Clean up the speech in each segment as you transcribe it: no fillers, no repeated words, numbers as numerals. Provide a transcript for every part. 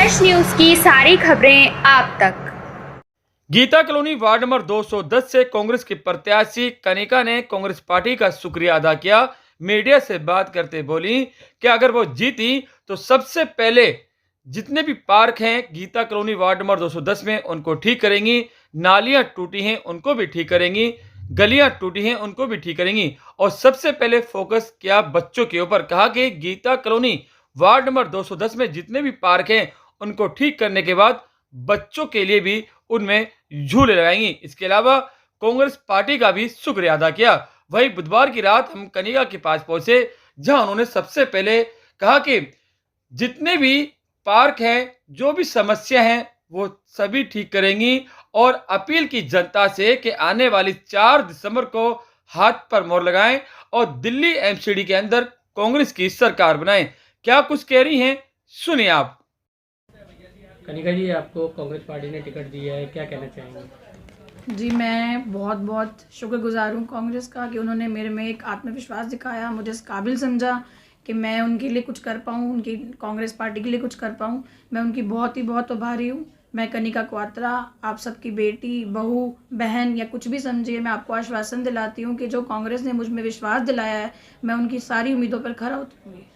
यश news की सारी खबरें आप तक। गीता कॉलोनी वार्ड नंबर 210 से कांग्रेस की प्रत्याशी कनिका ने कांग्रेस पार्टी का शुक्रिया अदा किया। मीडिया से बात करते बोली कि अगर वो जीती तो सबसे पहले जितने भी पार्क हैं गीता कॉलोनी वार्ड नंबर 210 में उनको ठीक करेंगी, नालियां टूटी हैं उनको भी ठीक करेंगी, गलियां टूटी हैं उनको भी ठीक करेंगी और सबसे पहले फोकस किया बच्चों के ऊपर। कहा कि गीता कॉलोनी वार्ड नंबर 210 में जितने भी पार्क हैं उनको ठीक करने के बाद बच्चों के लिए भी उनमें झूले लगाएंगी। इसके अलावा कांग्रेस पार्टी का भी शुक्रिया अदा किया। वहीं बुधवार की रात हम कनिका के पास पहुंचे, जहां उन्होंने सबसे पहले कहा कि जितने भी पार्क हैं, जो भी समस्या हैं, वो सभी ठीक करेंगी और अपील की जनता से कि आने वाली 4 दिसंबर को हाथ पर मोहर लगाएं और दिल्ली एमसीडी के अंदर कांग्रेस की सरकार बनाएं। क्या कुछ कह रही हैं, सुनिए आप। कनिका जी, आपको कांग्रेस पार्टी ने टिकट दिया है, क्या कहना चाहेंगे? जी, मैं बहुत बहुत शुक्रगुजार हूँ कांग्रेस का कि उन्होंने मेरे में एक आत्मविश्वास दिखाया, मुझे इस काबिल समझा कि मैं उनके लिए कुछ कर पाऊँ, उनकी कांग्रेस पार्टी के लिए कुछ कर पाऊँ। मैं उनकी बहुत आभारी हूँ। मैं कनिका क्वात्रा, आप सबकी बेटी, बहू, बहन या कुछ भी समझिए, मैं आपको आश्वासन दिलाती हूँ कि जो कांग्रेस ने मुझ में विश्वास दिलाया है, मैं उनकी सारी उम्मीदों पर खरा उतरूँगी।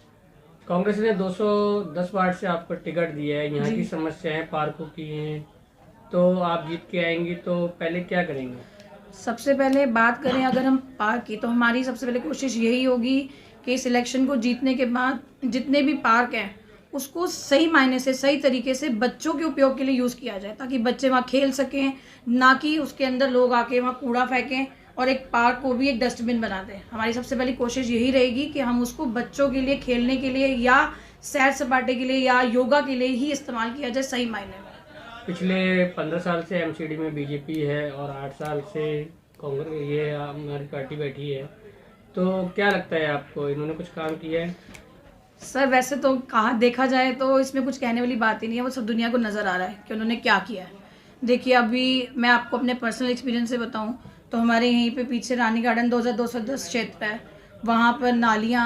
कांग्रेस ने 210 वार्ड से आपको टिकट दिया है, यहाँ की समस्याएं पार्कों की हैं, तो आप जीत के आएंगी तो पहले क्या करेंगे? सबसे पहले बात करें अगर हम पार्क की, तो हमारी सबसे पहले कोशिश यही होगी कि इस इलेक्शन को जीतने के बाद जितने भी पार्क हैं उसको सही मायने से, सही तरीके से बच्चों के उपयोग के लिए यूज़ किया जाए, ताकि बच्चे वहाँ खेल सकें, ना कि उसके अंदर लोग आके वहाँ कूड़ा फेंकें और एक पार्क को भी एक डस्टबिन बना दें। हमारी सबसे पहली कोशिश यही रहेगी कि हम उसको बच्चों के लिए, खेलने के लिए या सैर सपाटे के लिए या योगा के लिए ही इस्तेमाल किया जाए सही मायने में। पिछले 15 साल से एमसीडी में बीजेपी है और 8 साल से कांग्रेस, ये हमारी पार्टी बैठी है, तो क्या लगता है आपको, इन्होंने कुछ काम किया है? सर, वैसे तो कहा देखा जाए तो इसमें कुछ कहने वाली बात ही नहीं है, वो सब दुनिया को नज़र आ रहा है कि उन्होंने क्या किया है। देखिए, अभी मैं आपको अपने पर्सनल एक्सपीरियंस से बताऊं तो हमारे यहीं पे पीछे रानी गार्डन 2210 क्षेत्र है, वहाँ पर नालियाँ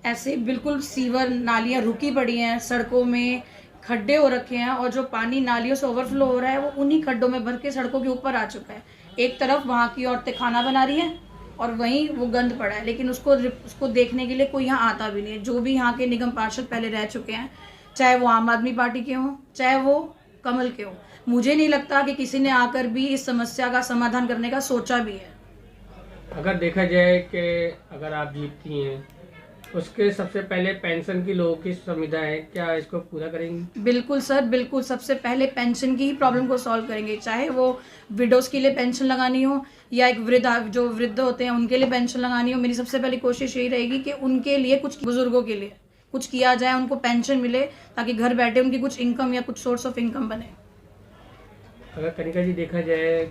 ऐसे बिल्कुल सीवर नालियाँ रुकी पड़ी हैं, सड़कों में खड्डे हो रखे हैं और जो पानी नालियों से ओवरफ्लो हो रहा है वो उन्हीं खड्डों में भर के सड़कों के ऊपर आ चुका है। एक तरफ वहाँ की औरतें खाना बना रही हैं और वहीं वो गंद पड़ा है, लेकिन उसको देखने के लिए कोई यहाँ आता भी नहीं है। जो भी यहाँ के निगम पार्षद पहले रह चुके हैं, चाहे वो आम आदमी पार्टी के हों, चाहे वो कमल के हों, मुझे नहीं लगता कि किसी ने आकर भी इस समस्या का समाधान करने का सोचा भी है। अगर देखा जाए कि अगर आप जीतती हैं, उसके सबसे पहले पेंशन की लोगों की सुविधा है, क्या इसको पूरा करेंगी? बिल्कुल सर, बिल्कुल। सबसे पहले पेंशन की ही प्रॉब्लम को सॉल्व करेंगे, चाहे वो विडोज़ के लिए पेंशन लगानी हो या एक जो वृद्ध होते हैं उनके लिए पेंशन लगानी हो। मेरी सबसे पहली कोशिश यही रहेगी कि उनके लिए, कुछ बुजुर्गों के लिए कुछ किया जाए, उनको पेंशन मिले, ताकि घर बैठे उनकी कुछ इनकम या कुछ सोर्स ऑफ इनकम बने। अगर कनिका जी देखा जाए,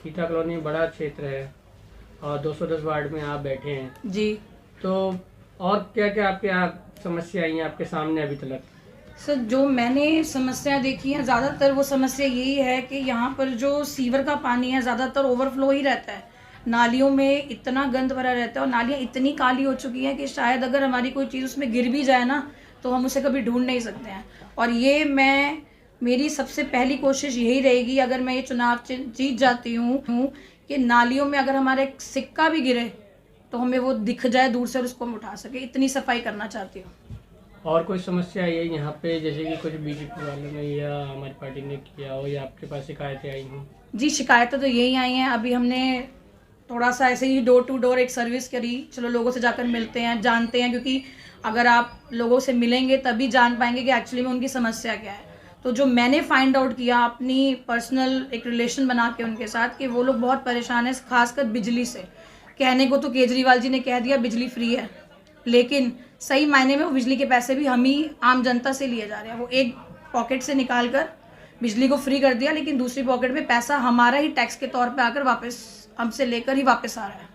गीता कॉलोनी बड़ा क्षेत्र है और 210 वार्ड में आप बैठे हैं जी, तो और क्या क्या आपके यहाँ समस्या आई हैं आपके सामने अभी तक? सर, जो मैंने समस्या देखी है, ज़्यादातर वो समस्या यही है कि यहाँ पर जो सीवर का पानी है ज़्यादातर ओवरफ्लो ही रहता है। नालियों में इतना गंद भरा रहता है और नालियाँ इतनी काली हो चुकी हैं कि शायद अगर हमारी कोई चीज़ उसमें गिर भी जाए ना तो हम उसे कभी ढूंढ नहीं सकते हैं। और ये मेरी सबसे पहली कोशिश यही रहेगी, अगर मैं ये चुनाव जीत जाती हूँ, कि नालियों में अगर हमारा एक सिक्का भी गिरे तो हमें वो दिख जाए दूर से और उसको हम उठा सके, इतनी सफाई करना चाहती हूँ। और कोई समस्या आई है यहाँ पे, जैसे कि कुछ बीजेपी वालों ने या हमारी पार्टी ने किया हो या आपके पास शिकायतें आई हों? जी, शिकायतें तो यही आई हैं। अभी हमने थोड़ा सा ऐसे ही डोर टू डोर एक सर्विस करी, चलो लोगों से जाकर मिलते हैं, जानते हैं, क्योंकि अगर आप लोगों से मिलेंगे तभी जान पाएंगे कि एक्चुअली में उनकी समस्या क्या है। तो जो मैंने फाइंड आउट किया अपनी पर्सनल एक रिलेशन बना के उनके साथ, कि वो लोग बहुत परेशान हैं, खासकर बिजली से। कहने को तो केजरीवाल जी ने कह दिया बिजली फ्री है, लेकिन सही मायने में वो बिजली के पैसे भी हम ही आम जनता से लिए जा रहे हैं। वो एक पॉकेट से निकाल कर बिजली को फ्री कर दिया, लेकिन दूसरी पॉकेट में पैसा हमारा ही टैक्स के तौर पे आकर वापस हमसे लेकर ही वापस आ रहा है।